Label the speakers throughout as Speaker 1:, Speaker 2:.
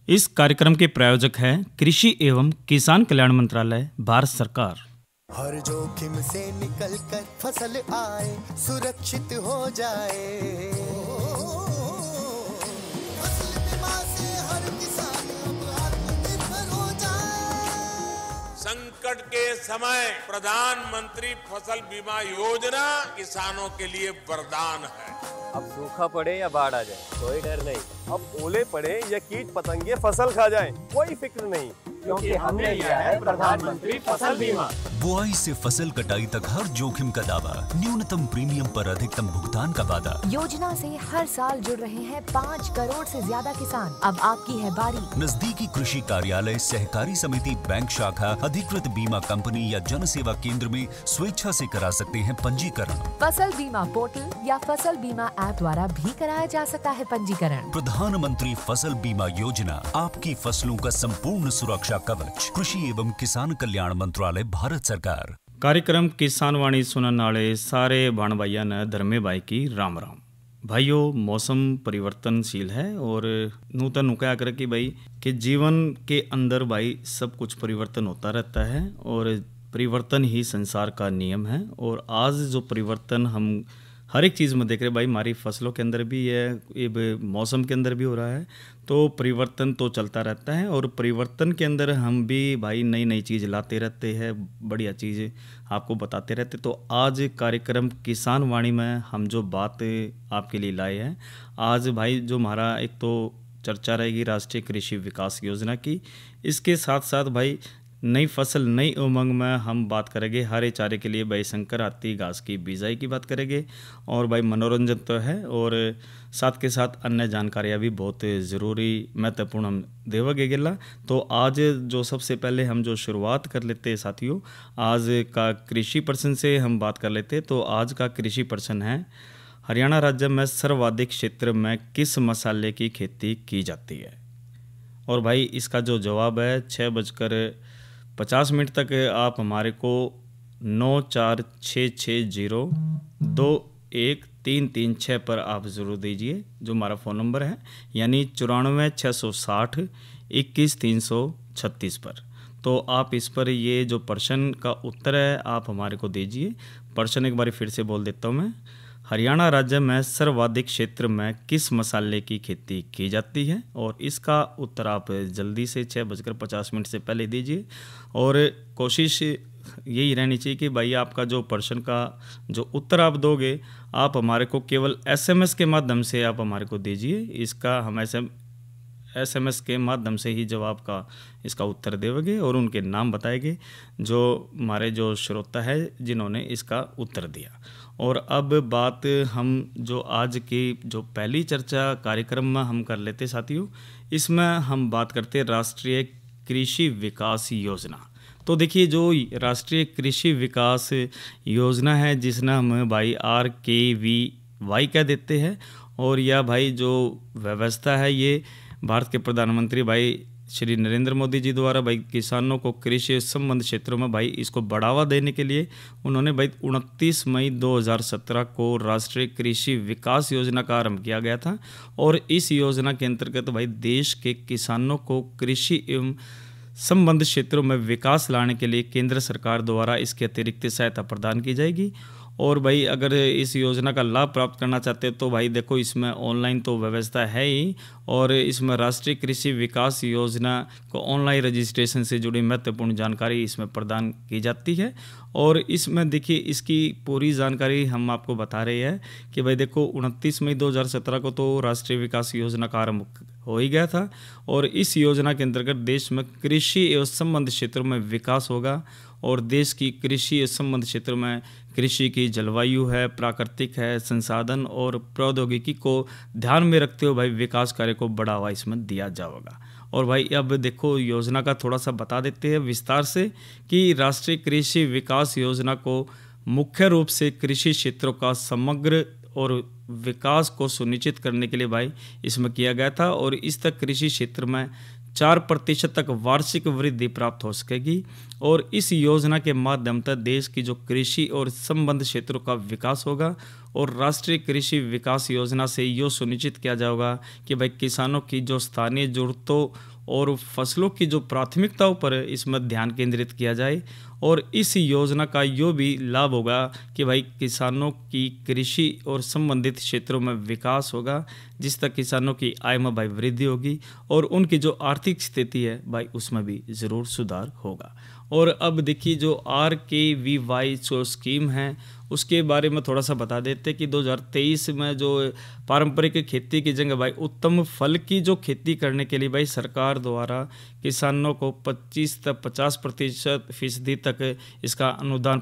Speaker 1: इस कार्यक्रम के प्रायोजक है कृषि एवं किसान कल्याण मंत्रालय, भारत सरकार।
Speaker 2: हर जोखिम से निकल कर फसल आए, सुरक्षित हो जाए। फसल बीमा से हर किसान अब आत्मनिर्भर हो जाए।
Speaker 3: संकट के समय प्रधानमंत्री फसल बीमा योजना किसानों के लिए वरदान है।
Speaker 4: अब सूखा पड़े या बाढ़ आ जाए कोई डर नहीं, अब ओले पड़े या कीट पतंगे फसल खा जाए कोई फिक्र नहीं, क्योंकि हमने लिया है प्रधानमंत्री फसल बीमा।
Speaker 5: बुआई से फसल कटाई तक हर जोखिम का दावा, न्यूनतम प्रीमियम पर अधिकतम भुगतान का वादा।
Speaker 6: योजना से हर साल जुड़ रहे हैं 5 करोड़ से ज्यादा किसान। अब आपकी है बारी।
Speaker 5: नजदीकी कृषि कार्यालय, सहकारी समिति, बैंक शाखा, अधिकृत बीमा कंपनी या जन सेवा केंद्र में स्वेच्छा से करा सकते हैं पंजीकरण।
Speaker 6: फसल बीमा पोर्टल या फसल बीमा ऐप द्वारा भी कराया जा सकता है पंजीकरण।
Speaker 5: प्रधानमंत्री फसल बीमा योजना, आपकी फसलों का संपूर्ण सुरक्षा कवच। कृषि एवं किसान कल्याण मंत्रालय, भारत सरकार।
Speaker 1: कार्यक्रम किसान वाणी सुनने वाले सारे भाण भाइयों ने धर्मे भाई की राम राम। भाइयों, मौसम परिवर्तनशील है और नूतन नुका कर कि भाई कि जीवन के अंदर भाई सब कुछ परिवर्तन होता रहता है और परिवर्तन ही संसार का नियम है। और आज जो परिवर्तन हम हर एक चीज़ में देख रहे भाई, हमारी फसलों के अंदर भी है, ये मौसम के अंदर भी हो रहा है, तो परिवर्तन तो चलता रहता है। और परिवर्तन के अंदर हम भी भाई नई नई चीज़ लाते रहते हैं, बढ़िया चीज़ आपको बताते रहते। तो आज कार्यक्रम किसान वाणी में हम जो बात आपके लिए लाए हैं, आज भाई जो हमारा एक तो चर्चा रहेगी राष्ट्रीय कृषि विकास योजना की, इसके साथ साथ भाई नई फसल नई उमंग में हम बात करेंगे हरे चारे के लिए भाई संकर हाथी घास की बिजाई की बात करेंगे। और भाई मनोरंजन तो है और साथ के साथ अन्य जानकारियाँ भी बहुत ज़रूरी महत्वपूर्ण हम देवगे गिला। तो आज जो सबसे पहले हम जो शुरुआत कर लेते हैं साथियों, आज का कृषि प्रश्न से हम बात कर लेते। तो आज का कृषि प्रश्न है, हरियाणा राज्य में सर्वाधिक क्षेत्र में किस मसाले की खेती की जाती है। और भाई इसका जो जवाब है 6:50 तक आप हमारे को 9466021336 पर आप ज़रूर दीजिए, जो हमारा फ़ोन नंबर है, यानी 94 660 21 336 पर। तो आप इस पर ये जो प्रश्न का उत्तर है आप हमारे को दीजिए। प्रश्न एक बार फिर से बोल देता हूँ मैं, हरियाणा राज्य में सर्वाधिक क्षेत्र में किस मसाले की खेती की जाती है। और इसका उत्तर आप जल्दी से 6:50 से पहले दीजिए। और कोशिश यही रहनी चाहिए कि भाई आपका जो प्रश्न का जो उत्तर आप दोगे, आप हमारे को केवल SMS के माध्यम से आप हमारे को दीजिए। इसका हम SMS के माध्यम से ही जवाब का इसका उत्तर देंगे और उनके नाम बताएंगे जो हमारे जो श्रोता है जिन्होंने इसका उत्तर दिया। और अब बात हम जो आज की जो पहली चर्चा कार्यक्रम में हम कर लेते साथियों, इसमें हम बात करते राष्ट्रीय कृषि विकास योजना। तो देखिए जो राष्ट्रीय कृषि विकास योजना है, जिसने हम भाई RKVY कह देते हैं, और यह भाई जो व्यवस्था है ये भारत के प्रधानमंत्री भाई श्री नरेंद्र मोदी जी द्वारा भाई किसानों को कृषि संबंध क्षेत्रों में भाई इसको बढ़ावा देने के लिए उन्होंने भाई 29 मई 2017 को राष्ट्रीय कृषि विकास योजना का आरंभ किया गया था। और इस योजना के अंतर्गत भाई देश के किसानों को कृषि एवं संबंध क्षेत्रों में विकास लाने के लिए केंद्र सरकार द्वारा इसके अतिरिक्त सहायता प्रदान की जाएगी। और भाई अगर इस योजना का लाभ प्राप्त करना चाहते हैं तो भाई देखो इसमें ऑनलाइन तो व्यवस्था है ही, और इसमें राष्ट्रीय कृषि विकास योजना को ऑनलाइन रजिस्ट्रेशन से जुड़ी महत्वपूर्ण जानकारी इसमें प्रदान की जाती है। और इसमें देखिए इसकी पूरी जानकारी हम आपको बता रहे हैं कि भाई देखो 29 मई 2017 को तो राष्ट्रीय विकास योजना का आरंभ हो ही गया था। और इस योजना के अंतर्गत देश में कृषि एवं संबंध क्षेत्रों में विकास होगा। और देश की कृषि एवं संबंध क्षेत्रों में कृषि की जलवायु है, प्राकृतिक है, संसाधन और प्रौद्योगिकी को ध्यान में रखते हुए भाई विकास कार्य को बढ़ावा इसमें दिया जाएगा। और भाई अब देखो योजना का थोड़ा सा बता देते हैं विस्तार से कि राष्ट्रीय कृषि विकास योजना को मुख्य रूप से कृषि क्षेत्रों का समग्र और विकास को सुनिश्चित करने के लिए भाई इसमें किया गया था। और इस तक कृषि क्षेत्र में 4% तक वार्षिक वृद्धि प्राप्त हो सकेगी। और इस योजना के माध्यम से देश की जो कृषि और संबंध क्षेत्रों का विकास होगा। और राष्ट्रीय कृषि विकास योजना से ये सुनिश्चित किया जाएगा कि भाई किसानों की जो स्थानीय जरूरतों और फसलों की जो प्राथमिकताओं पर इसमें ध्यान केंद्रित किया जाए। और इस योजना का यो भी लाभ होगा कि भाई किसानों की कृषि और संबंधित क्षेत्रों में विकास होगा, जिस तक किसानों की आय में भाई वृद्धि होगी और उनकी जो आर्थिक स्थिति है भाई उसमें भी ज़रूर सुधार होगा। और अब देखिए जो RKVY जो स्कीम है उसके बारे में थोड़ा सा बता देते कि 2023 में जो पारंपरिक खेती की जगह भाई उत्तम फल की जो खेती करने के लिए भाई सरकार द्वारा किसानों को 25 से 50% तक इसका अनुदान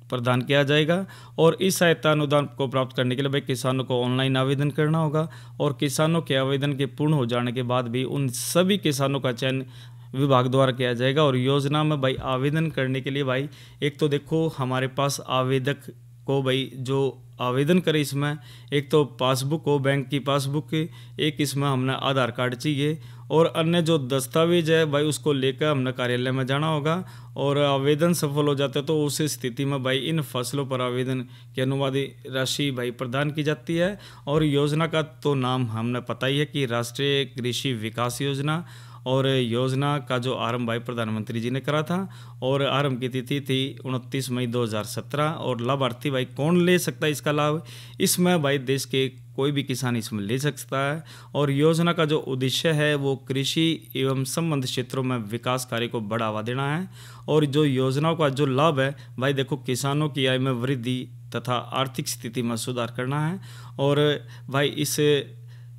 Speaker 1: प्रदान किया जाएगा। और इस सहायता अनुदान को प्राप्त करने के लिए भाई किसानों को ऑनलाइन आवेदन करना होगा और किसानों के आवेदन के पूर्ण हो जाने के बाद भी उन सभी किसानों का चयन विभाग द्वारा किया जाएगा। और योजना में भाई आवेदन करने के लिए भाई एक तो देखो हमारे पास आवेदक को भाई जो आवेदन करे इसमें एक तो पासबुक हो, बैंक की पासबुक, एक इसमें हमने आधार कार्ड चाहिए और अन्य जो दस्तावेज है भाई उसको लेकर हमने कार्यालय में जाना होगा। और आवेदन सफल हो जाता है तो उस स्थिति में भाई इन फसलों पर आवेदन की अनुवादित राशि भाई प्रदान की जाती है। और योजना का तो नाम हमने पता ही है कि राष्ट्रीय कृषि विकास योजना। और योजना का जो आरंभ भाई प्रधानमंत्री जी ने करा था और आरंभ की तिथि थी 29 मई 2017। और लाभार्थी भाई कौन ले सकता है इसका लाभ, इसमें भाई देश के कोई भी किसान इसमें ले सकता है। और योजना का जो उद्देश्य है वो कृषि एवं संबंध क्षेत्रों में विकास कार्य को बढ़ावा देना है। और जो योजनाओं का जो लाभ है भाई देखो किसानों की आय में वृद्धि तथा आर्थिक स्थिति में सुधार करना है। और भाई इस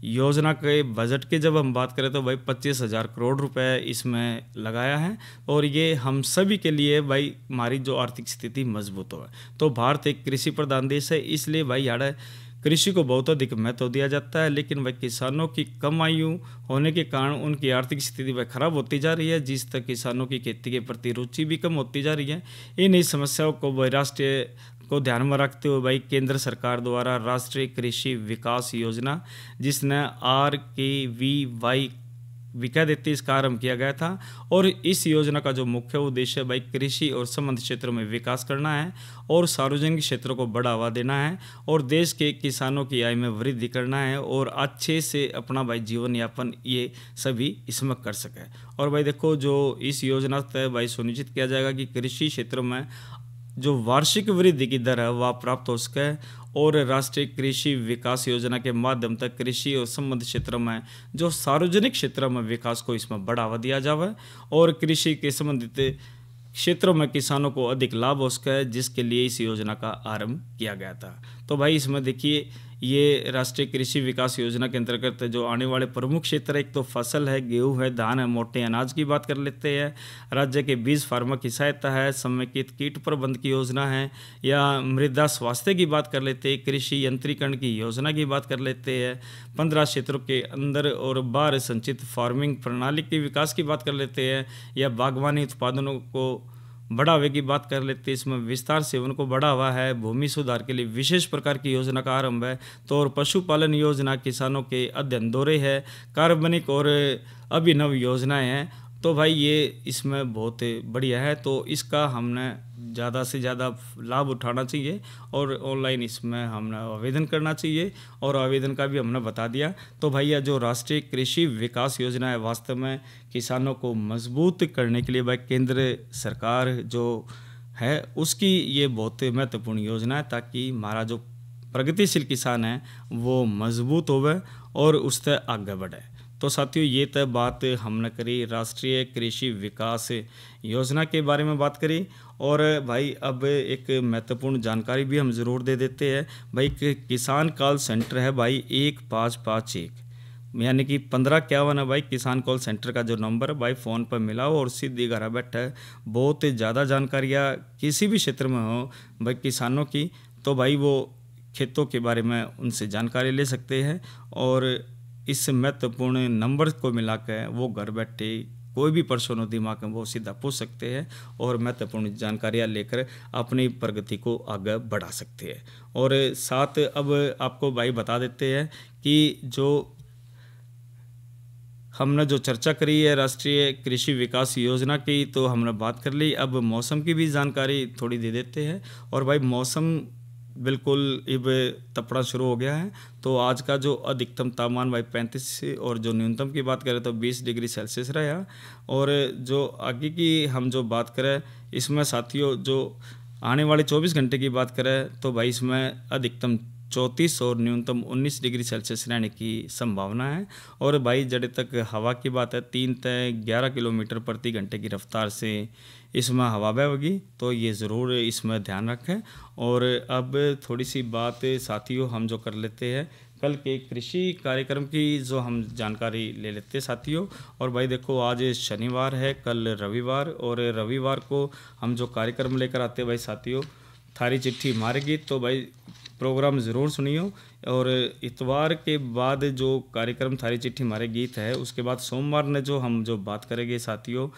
Speaker 1: योजना के बजट के जब हम बात करें तो भाई 25,000 करोड़ रुपए इसमें लगाया है। और ये हम सभी के लिए भाई हमारी जो आर्थिक स्थिति मजबूत हो। तो भारत एक कृषि प्रधान देश है, इसलिए भाई यहाँ कृषि को बहुत अधिक महत्व दिया जाता है। लेकिन भाई किसानों की कम आयु होने के कारण उनकी आर्थिक स्थिति भाई खराब होती जा रही है, जिस तक किसानों की खेती के प्रति रुचि भी कम होती जा रही है। इन समस्याओं को भाई राष्ट्रीय को ध्यान में रखते हुए भाई केंद्र सरकार द्वारा राष्ट्रीय कृषि विकास योजना जिसने RKVY विकादित्य इसका आरंभ किया गया था। और इस योजना का जो मुख्य उद्देश्य भाई कृषि और संबंध क्षेत्रों में विकास करना है और सार्वजनिक क्षेत्रों को बढ़ावा देना है और देश के किसानों की आय में वृद्धि करना है और अच्छे से अपना भाई जीवन यापन ये सभी इसमें कर सके। और भाई देखो जो इस योजना से भाई सुनिश्चित किया जाएगा कि कृषि क्षेत्रों में जो वार्षिक वृद्धि की दर है वह प्राप्त हो सके। और राष्ट्रीय कृषि विकास योजना के माध्यम तक कृषि और संबंध क्षेत्रों में जो सार्वजनिक क्षेत्रों में विकास को इसमें बढ़ावा दिया जाए और कृषि के संबंधित क्षेत्रों में किसानों को अधिक लाभ हो सके, जिसके लिए इस योजना का आरंभ किया गया था। तो भाई इसमें देखिए ये राष्ट्रीय कृषि विकास योजना के अंतर्गत जो आने वाले प्रमुख क्षेत्र एक तो फसल है, गेहूं है, धान है, मोटे अनाज की बात कर लेते हैं, राज्य के बीज फार्मा की सहायता है, समेकित कीट प्रबंध की योजना है, या मृदा स्वास्थ्य की बात कर लेते हैं, कृषि यंत्रीकरण की योजना की बात कर लेते हैं, 15 क्षेत्रों के अंदर और बाहर संचित फार्मिंग प्रणाली के विकास की बात कर लेते हैं, या बागवानी उत्पादनों को बढ़ावे की बात कर लेते हैं, इसमें विस्तार से उनको बढ़ावा है, भूमि सुधार के लिए विशेष प्रकार की योजना का आरंभ है। तो और पशुपालन योजना, किसानों के अध्ययन दौरे है, कार्बनिक और अभिनव योजनाएं हैं। तो भाई ये इसमें बहुत बढ़िया है, तो इसका हमने ज़्यादा से ज़्यादा लाभ उठाना चाहिए और ऑनलाइन इसमें हमने आवेदन करना चाहिए और आवेदन का भी हमने बता दिया। तो भैया जो राष्ट्रीय कृषि विकास योजना है वास्तव में किसानों को मजबूत करने के लिए भाई केंद्र सरकार जो है उसकी ये बहुत महत्वपूर्ण योजना है, ताकि हमारा जो प्रगतिशील किसान है वो मजबूत होवे और उससे आगे बढ़े। तो साथियों ये तो बात हमने करी राष्ट्रीय कृषि विकास योजना के बारे में बात करी। और भाई अब एक महत्वपूर्ण जानकारी भी हम ज़रूर दे देते हैं भाई किसान कॉल सेंटर है भाई 1551, यानी कि 1551 है भाई किसान कॉल सेंटर का जो नंबर है भाई फ़ोन पर मिलाओ और सीधी घर बैठे बहुत ज़्यादा जानकारियाँ किसी भी क्षेत्र में हो भाई किसानों की, तो भाई वो खेतों के बारे में उनसे जानकारी ले सकते हैं और इस महत्वपूर्ण नंबर को मिलाकर वो घर बैठे कोई भी प्रश्न हो दिमाग में वो सीधा पूछ सकते हैं और महत्वपूर्ण जानकारियाँ लेकर अपनी प्रगति को आगे बढ़ा सकते हैं। और साथ अब आपको भाई बता देते हैं कि जो हमने जो चर्चा करी है राष्ट्रीय कृषि विकास योजना की तो हमने बात कर ली, अब मौसम की भी जानकारी थोड़ी दे देते हैं। और भाई मौसम बिल्कुल अब तपड़ा शुरू हो गया है। तो आज का जो अधिकतम तापमान भाई 35 और जो न्यूनतम की बात करें तो 20 डिग्री सेल्सियस रहा। और जो आगे की हम जो बात करें इसमें साथियों, जो आने वाले 24 घंटे की बात करें तो भाई इसमें अधिकतम 34 और न्यूनतम 19 डिग्री सेल्सियस रहने की संभावना है। और भाई जड़े तक हवा की बात है 3 से 11 किलोमीटर प्रति घंटे की रफ्तार से इसमें हवा बहेगी, तो ये ज़रूर इसमें ध्यान रखें। और अब थोड़ी सी बात साथियों हम जो कर लेते हैं कल के कृषि कार्यक्रम की जो हम जानकारी ले लेते हैं साथियों। और भाई देखो आज शनिवार है, कल रविवार, और रविवार को हम जो कार्यक्रम लेकर आते हैं भाई साथियों थारी चिट्ठी हमारे गीत, तो भाई प्रोग्राम ज़रूर सुनियो। और इतवार के बाद जो कार्यक्रम थारी चिट्ठी हमारे गीत है उसके बाद सोमवार ने जो हम जो बात करेंगे साथियों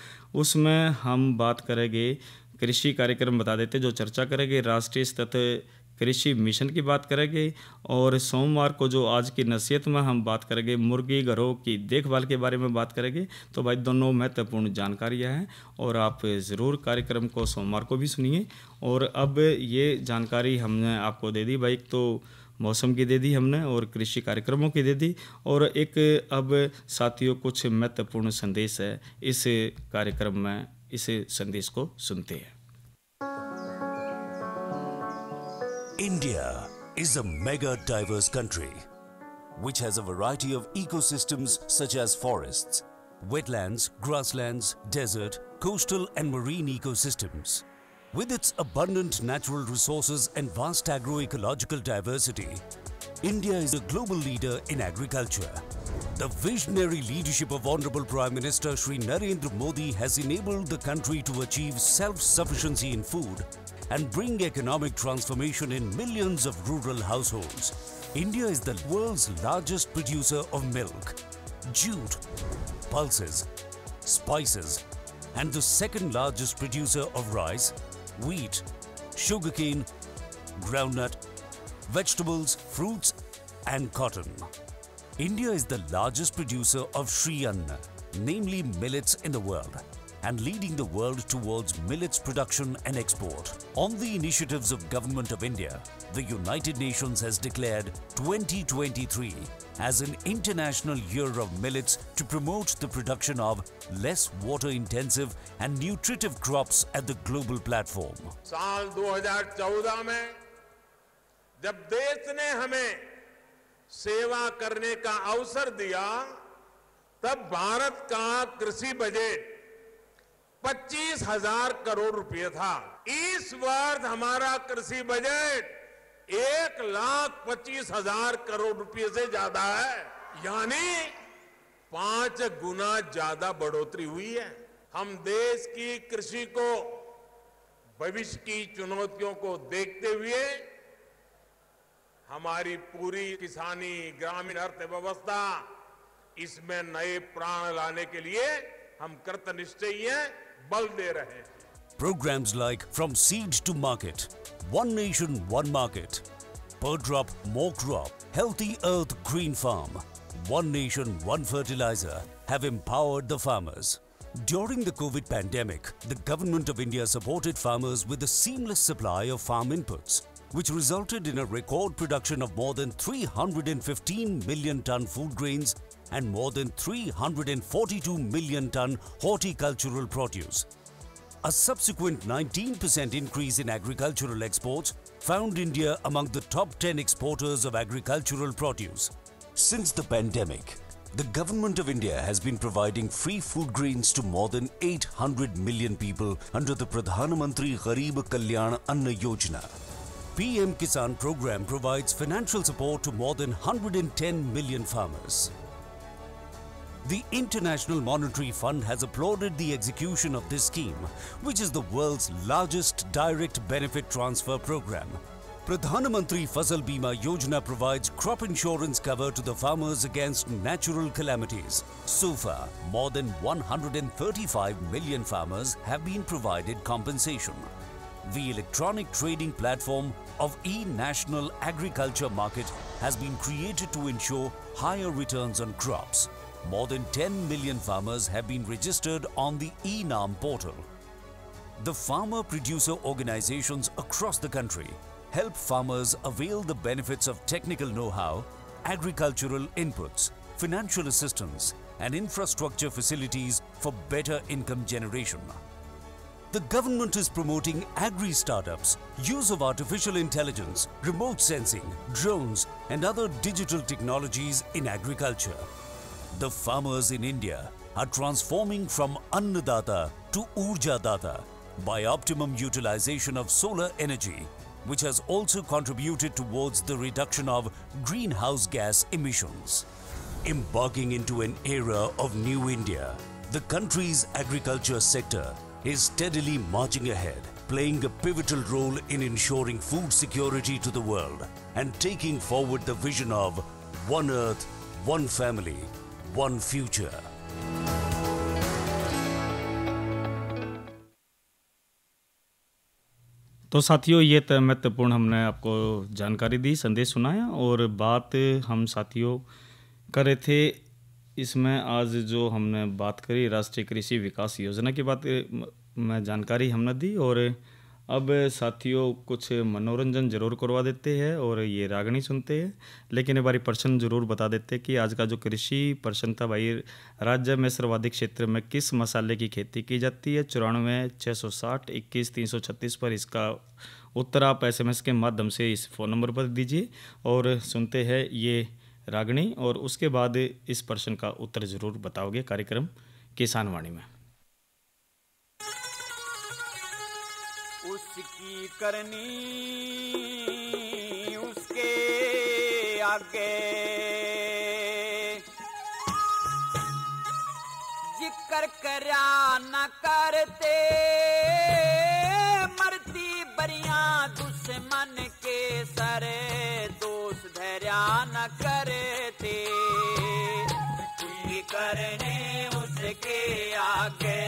Speaker 1: उसमें हम बात करेंगे कृषि कार्यक्रम बता देते जो चर्चा करेंगे राष्ट्रीय स्तर कृषि मिशन की बात करेंगे। और सोमवार को जो आज की नसीहत में हम बात करेंगे मुर्गी घरों की देखभाल के बारे में बात करेंगे। तो भाई दोनों महत्वपूर्ण जानकारियां हैं और आप ज़रूर कार्यक्रम को सोमवार को भी सुनिए। और अब ये जानकारी हमने आपको दे दी भाई, तो मौसम की दे दी हमने और कृषि कार्यक्रमों की दे दी। और एक अब साथियों कुछ महत्वपूर्ण संदेश है इस कार्यक्रम में, इस संदेश को सुनते हैं।
Speaker 5: India is a mega diverse country which has a variety of ecosystems such as forests, wetlands, grasslands, desert, coastal and marine ecosystems. With its abundant natural resources and vast agroecological diversity, India is a global leader in agriculture. The visionary leadership of Honorable Prime Minister Shri Narendra Modi has enabled the country to achieve self-sufficiency in food and bring economic transformation in millions of rural households. India is the world's largest producer of milk, jute, pulses, spices, and the second largest producer of rice, wheat, sugarcane, groundnut, vegetables, fruits, and cotton. India is the largest producer of Shri Anna, namely millets in the world, and leading the world towards millets production and export. On the initiatives of Government of India, the United Nations has declared 2023 as an International Year of Millets to promote the production of less water-intensive and nutritive crops at the global platform.
Speaker 3: साल 2014 में जब देश ने हमें सेवा करने का अवसर दिया तब भारत का कृषि बजट 25,000 करोड़ रुपए था। इस वर्ष हमारा कृषि बजट 1,25,000 करोड़ रुपए से ज्यादा है, यानी 5 गुना ज्यादा बढ़ोतरी हुई है। हम देश की कृषि को भविष्य की चुनौतियों को देखते हुए हमारी पूरी किसानी ग्रामीण अर्थव्यवस्था इसमें नए प्राण लाने के लिए हम कृतनिश्चयी हैं, बल दे रहे हैं।
Speaker 5: Programs like From Seed to Market, One Nation, One Market, Per Drop, More Crop, Healthy Earth, Green Farm, One Nation, One Fertilizer have empowered the farmers. During the COVID pandemic, the Government of India supported farmers with a seamless supply of farm inputs, which resulted in a record production of more than 315 million ton food grains and more than 342 million ton horticultural produce. A subsequent 19% increase in agricultural exports found India among the top 10 exporters of agricultural produce. Since the pandemic, the Government of India has been providing free food grains to more than 800 million people under the Pradhan Mantri Garib Kalyan Anna Yojana. PM Kisan program provides financial support to more than 110 million farmers. The International Monetary Fund has applauded the execution of this scheme, which is the world's largest direct benefit transfer program. Pradhan Mantri Fasal Bima Yojana provides crop insurance cover to the farmers against natural calamities. So far, more than 135 million farmers have been provided compensation. The electronic trading platform of e-National Agriculture Market has been created to ensure higher returns on crops. More than 10 million farmers have been registered on the eNAM portal. The farmer-producer organizations across the country help farmers avail the benefits of technical know-how, agricultural inputs, financial assistance, and infrastructure facilities for better income generation. The government is promoting agri-startups, use of artificial intelligence, remote sensing, drones, and other digital technologies in agriculture. The farmers in India are transforming from Annadata to Urjadata by optimum utilization of solar energy, which has also contributed towards the reduction of greenhouse gas emissions. Embarking into an era of new India, the country's agriculture sector is steadily marching ahead, playing a pivotal role in ensuring food security to the world and taking forward the vision of one earth, one family, one future.
Speaker 1: तो साथियों, ये महत्वपूर्ण हमने आपको जानकारी दी, संदेश सुनाया और बात हम साथियों कर रहे थे इसमें। आज जो हमने बात करी राष्ट्रीय कृषि विकास योजना की बात में जानकारी हमने दी, और अब साथियों कुछ मनोरंजन जरूर करवा देते हैं और ये रागनी सुनते हैं। लेकिन एक बारी प्रश्न जरूर बता देते हैं कि आज का जो कृषि प्रश्न था भाई, राज्य में सर्वाधिक क्षेत्र में किस मसाले की खेती की जाती है? 94 660 21 336 पर इसका उत्तर आप SMS के माध्यम से इस फ़ोन नंबर पर दीजिए। और सुनते हैं ये रागनी, और उसके बाद इस प्रश्न का उत्तर जरूर बताओगे कार्यक्रम किसान वाणी में।
Speaker 7: उसकी करनी उसके आगे जिक्र करा न करते, मरती बरियां दुश्मन के सरे दोष धैर्या न करते। उसकी करनी उसके आगे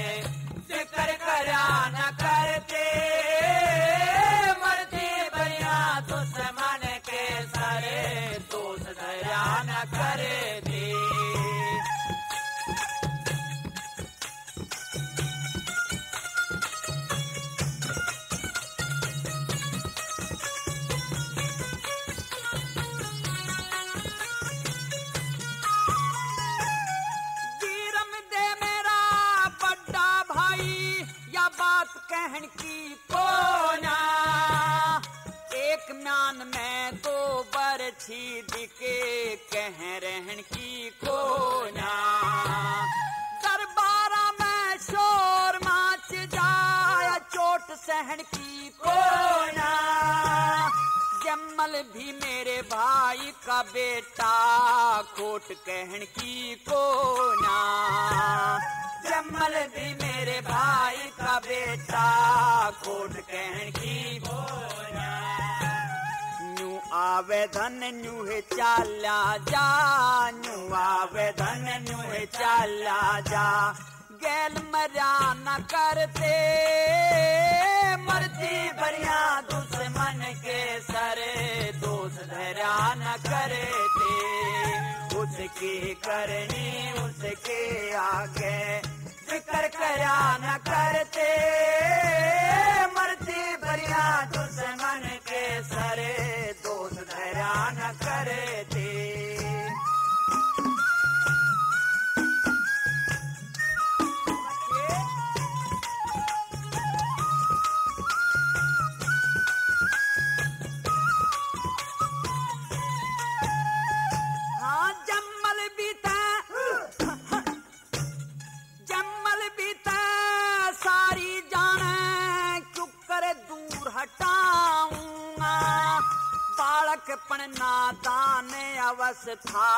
Speaker 7: जिक्र करा न करते, मरती बरियां दुश्मन के सरे दोष धैर्या न करते। कहन की कोना एक म्यान में दो बरछी दिके कह रहन की कोना। दरबारा में शोर माच जाया चोट सहन की कोना। जम्मल भी मेरे भाई का बेटा खोट कहन की कोना। जम्मल भी मेरे भाई का बेटा खोट कहन की बोला। न्यू आवेदन न्यू है चाला जा, न्यू आवेदन न्यू है चाला जा। गैल मरा न करते, मरती बरिया दुश्मन के सरे दोष धैर्या न करते। उसकी करनी उसके आगे जिक्र करा न करते, मरती बरिया दुश्मन के सरे दोष धैर्या न करते। पण नादान अवस्था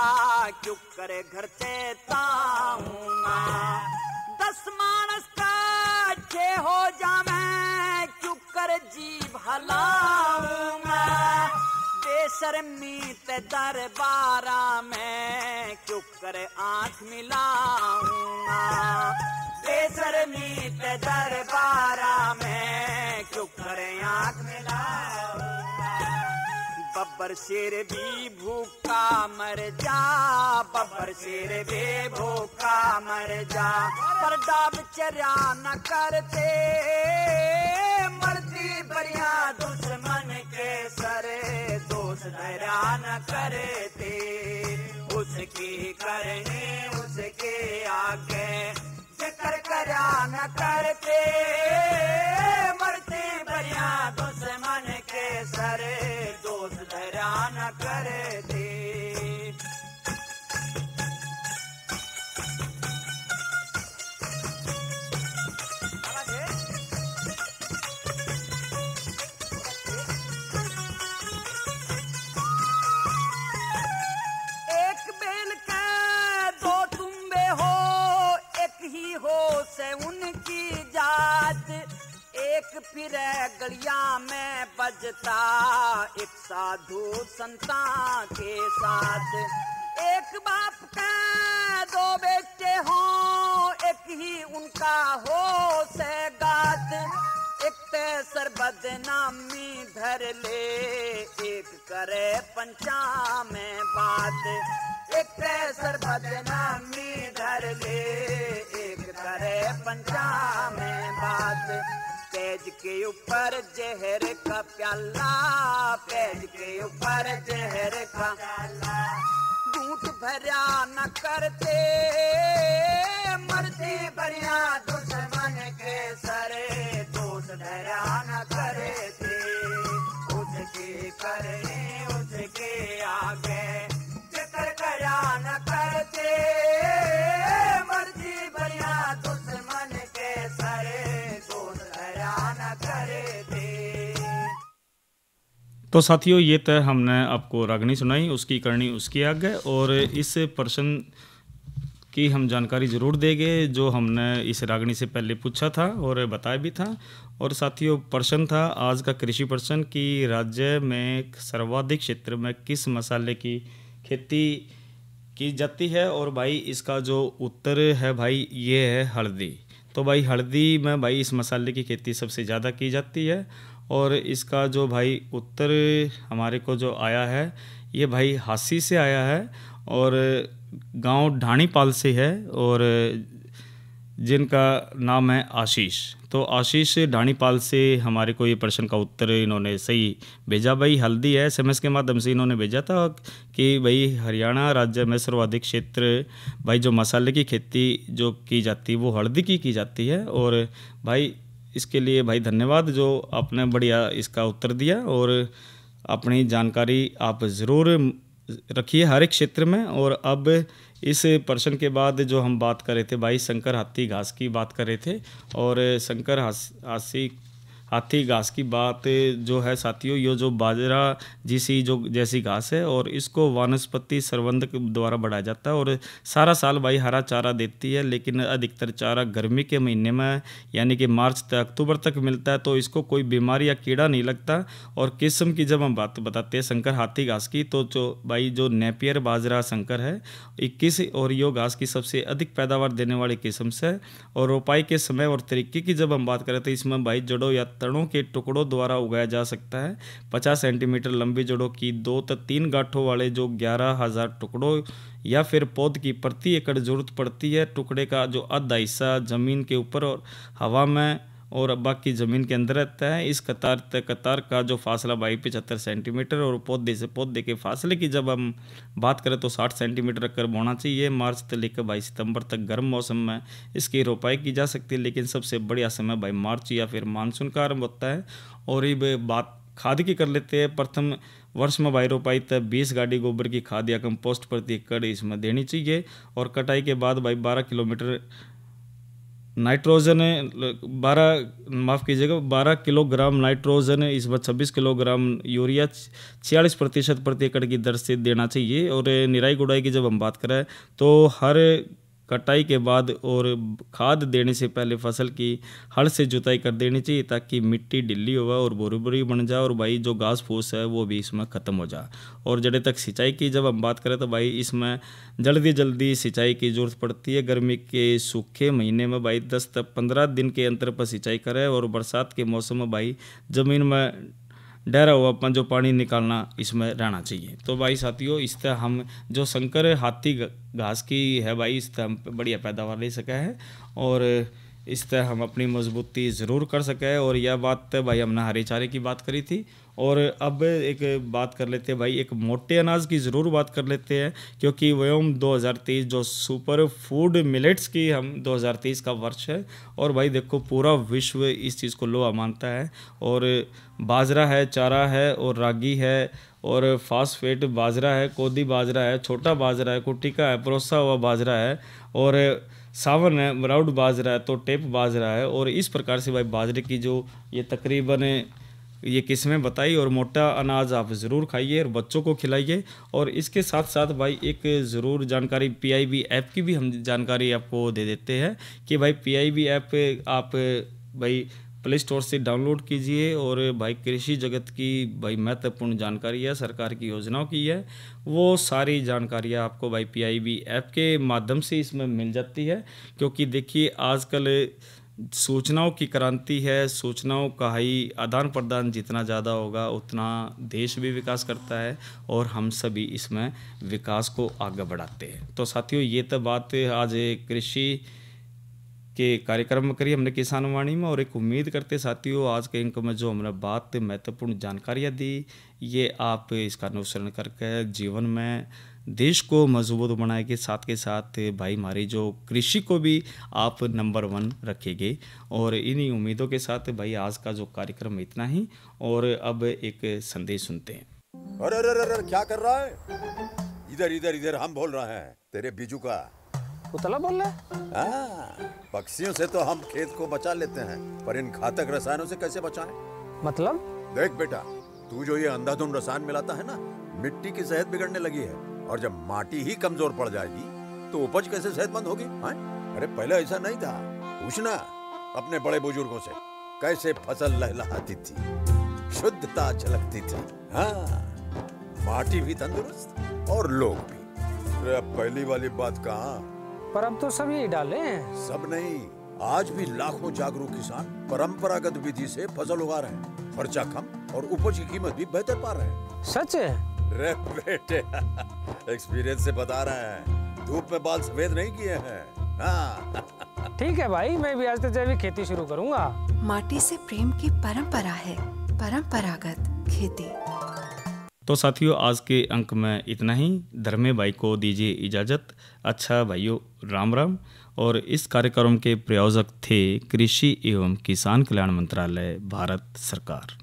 Speaker 7: क्यों करे घर से ताऊंगा। 10 मानस का अच्छे हो जावे क्यों कर जी भलाऊंगा। बेशर्मी ते दरबारा में क्यों करे आंख मिलाऊंगा। बेशर्मी ते दरबारा में क्यों करे आंख मिलाऊंगा। बब्बर शेर भी भूखा मर जा, बब्बर शेर भी भूखा मर जा। पर डाब चरा न करते, मरती बरिया दुश्मन के न करे थे, उसकी करनी उसके आगे जिक्र करा न करते, मरते बरिया दुश्मन के सरे दोस्त धरा न करे थे। से उनकी जात एक फिर गलिया में बजता, एक साधु संता के साथ, एक बाप का दो बेटे हो, एक ही उनका हो से गात, एक तेसर बदनामी धर ले, एक करे पंचा में बात, एक तेसर बदनामी धर ले, एक करे पंचा में बात, पेज के ऊपर जहर का प्याला, पेज के ऊपर जहर का प्याला, घूंट भरा न करते, मरते बढ़िया दुश्मन के सरे दोस्त धरा न करे थे, उसके करने उसके आगे जिक्र करा न करते, मरते बढ़िया दुश्मन के सरे दोस्त धरा न करे थे।
Speaker 1: तो साथियों, ये तय हमने आपको रागनी सुनाई, उसकी करनी उसकी आगे, और इस पर्सन की हम जानकारी ज़रूर देंगे जो हमने इस रागनी से पहले पूछा था और बताया भी था। और साथियों, प्रश्न था आज का कृषि प्रश्न कि राज्य में सर्वाधिक क्षेत्र में किस मसाले की खेती की जाती है, और भाई इसका जो उत्तर है भाई ये है हल्दी। तो भाई हल्दी में भाई इस मसाले की खेती सबसे ज़्यादा की जाती है, और इसका जो भाई उत्तर हमारे को जो आया है ये भाई हासी से आया है, और गांव ढाणीपाल से है, और जिनका नाम है आशीष। तो आशीष ढाणीपाल से हमारे को ये प्रश्न का उत्तर इन्होंने सही भेजा। भाई हल्दी है, SMS के माध्यम से इन्होंने भेजा था कि भाई हरियाणा राज्य में सर्वाधिक क्षेत्र भाई जो मसाले की खेती जो की जाती है वो हल्दी की जाती है। और भाई इसके लिए भाई धन्यवाद जो आपने बढ़िया इसका उत्तर दिया, और अपनी जानकारी आप ज़रूर रखिए हर एक क्षेत्र में। और अब इस प्रश्न के बाद जो हम बात कर रहे थे भाई शंकर हाथी घास की बात कर रहे थे, और शंकर हाथी घास की बात जो है साथियों, ये जो बाजरा जैसी घास है, और इसको वानस्पति सरबंध द्वारा बढ़ाया जाता है, और सारा साल भाई हरा चारा देती है, लेकिन अधिकतर चारा गर्मी के महीने में यानी कि मार्च से अक्टूबर तक मिलता है। तो इसको कोई बीमारी या कीड़ा नहीं लगता। और किस्म की जब हम बात बताते हैं शंकर हाथी घास की, तो जो नेपियर बाजरा शंकर है 21, और यो घास की सबसे अधिक पैदावार देने वाली किस्म से। और रोपाई के समय और तरीके की जब हम बात करें तो इसमें भाई जड़ों या तड़ों के टुकड़ों द्वारा उगाया जा सकता है। 50 सेंटीमीटर लंबी जड़ों की 2 से 3 गांठों वाले जो 11,000 टुकड़ों या फिर पौध की प्रति एकड़ जरूरत पड़ती है। टुकड़े का जो आधा हिस्सा जमीन के ऊपर और हवा में और बाकी ज़मीन के अंदर रहता है। इस कतार का जो फासला भाई 75 सेंटीमीटर, और पौधे से पौधे के फासले की जब हम बात करें तो 60 सेंटीमीटर रख कर बोना चाहिए। मार्च से लेकर भाई सितंबर तक गर्म मौसम में इसकी रोपाई की जा सकती है, लेकिन सबसे बढ़िया समय भाई मार्च या फिर मानसून का आरंभ होता है। और ये बात खाद की कर लेते हैं। प्रथम वर्ष में भाई रोपाई तक 20 गाड़ी गोबर की खाद या कंपोस्ट प्रति एकड़ इसमें देनी चाहिए। और कटाई के बाद भाई 12 किलोग्राम नाइट्रोजन, इसमें 26 किलोग्राम यूरिया 46% प्रति एकड़ की दर से देना चाहिए। और निराई गुड़ाई की जब हम बात करें तो हर कटाई के बाद और खाद देने से पहले फसल की हल से जुताई कर देनी चाहिए, ताकि मिट्टी ढिल्ली हो और बोरी बोरी बन जाए, और भाई जो घास फूस है वो भी इसमें ख़त्म हो जाए। और जड़े तक सिंचाई की जब हम बात करें तो भाई इसमें जल्दी सिंचाई की ज़रूरत पड़ती है। गर्मी के सूखे महीने में भाई 10 से 15 दिन के अंतर पर सिंचाई करें, और बरसात के मौसम में भाई ज़मीन में डरा हुआ अपन जो पानी निकालना इसमें रहना चाहिए। तो भाई साथियों, इस तरह हम जो शंकर हाथी घास की है भाई, इस तरह हम बढ़िया पैदावार ले सका है। और इस तरह हम अपनी मजबूती ज़रूर कर सकें। और यह बात भाई हमने हरे चारे की बात करी थी, और अब एक बात कर लेते हैं भाई, एक मोटे अनाज की ज़रूर बात कर लेते हैं, क्योंकि व्योम 2023 जो सुपर फूड मिलेट्स की हम 2023 का वर्ष है। और भाई देखो पूरा विश्व इस चीज़ को लोहा मानता है। और बाजरा है, चारा है, और रागी है, और फास्फेट बाजरा है, कोदी बाजरा है, छोटा बाजरा है, कुटिका है, परोसा हुआ बाजरा है, और सावन है, मराउड बाजरा है, तो टेप बाजरा है। और इस प्रकार से भाई बाजरे की जो ये तकरीबन ये किस्में बताई। और मोटा अनाज आप ज़रूर खाइए और बच्चों को खिलाइए। और इसके साथ साथ भाई एक ज़रूर जानकारी PIB ऐप की भी हम जानकारी आपको दे देते हैं कि भाई PIB ऐप आप भाई प्ले स्टोर से डाउनलोड कीजिए। और भाई कृषि जगत की भाई महत्वपूर्ण जानकारी है, सरकार की योजनाओं की है, वो सारी जानकारियाँ आपको भाई PIB ऐप के माध्यम से इसमें मिल जाती है। क्योंकि देखिए आजकल सूचनाओं की क्रांति है, सूचनाओं का ही आदान प्रदान जितना ज़्यादा होगा उतना देश भी विकास करता है, और हम सभी इसमें विकास को आगे बढ़ाते हैं। तो साथियों ये तो बात आज कृषि के कार्यक्रम में करी हमने किसान वाणी में। और एक उम्मीद करते साथियों आज के अंक में जो हमने बात महत्वपूर्ण जानकारियाँ दी, ये आप इसका अनुसरण करके जीवन में देश को मजबूत बनाएंगे, साथ के साथ भाई हमारी जो कृषि को भी आप नंबर 1 रखेंगे। और इन्हीं उम्मीदों के साथ भाई आज का जो कार्यक्रम इतना ही। और अब एक संदेश सुनते हैं।
Speaker 8: अरे अरे अरे क्या कर रहा है? इधर इधर इधर हम बोल रहे हैं तेरे बीजू का।
Speaker 9: उतला बोल रहा है?
Speaker 8: हाँ, पक्षियों से तो हम खेत को बचा लेते हैं, पर इन घातक रसायनों से कैसे बचाएं?
Speaker 9: मतलब?
Speaker 8: देख बेटा, तू जो ये अंधाधुंध रसायन मिलाता है ना, मिट्टी की सेहत बिगड़ने लगी है। और जब माटी ही कमजोर पड़ जाएगी तो उपज कैसे सेहतमंद होगी? अरे पहले ऐसा नहीं था, पूछना अपने बड़े बुजुर्गों से, कैसे फसल लहलहाती थी, शुद्धता झलकती थी। हाँ, माटी भी तंदुरुस्त और लोग भी। अरे अब पहली वाली बात कहाँ?
Speaker 9: पर अब तो सब यही डाले हैं।
Speaker 8: सब नहीं, आज भी लाखों जागरूक किसान परंपरागत विधि से फसल उगा रहे हैं। खर्चा कम और उपज की कीमत भी बेहतर पा रहे हैं।
Speaker 9: सच है?
Speaker 8: रे बेटे, एक्सपीरियंस से बता रहे हैं, धूप में बाल सफेद नहीं किए हैं। हाँ।
Speaker 9: ठीक है भाई, मैं भी आज से जैविक खेती शुरू करूंगा।
Speaker 10: माटी से प्रेम की परंपरा है, परंपरागत खेती।
Speaker 1: तो साथियों आज के अंक में इतना ही। धर्मे भाई को दीजिए इजाज़त। अच्छा भाइयों, राम राम। और इस कार्यक्रम के प्रायोजक थे कृषि एवं किसान कल्याण मंत्रालय, भारत सरकार।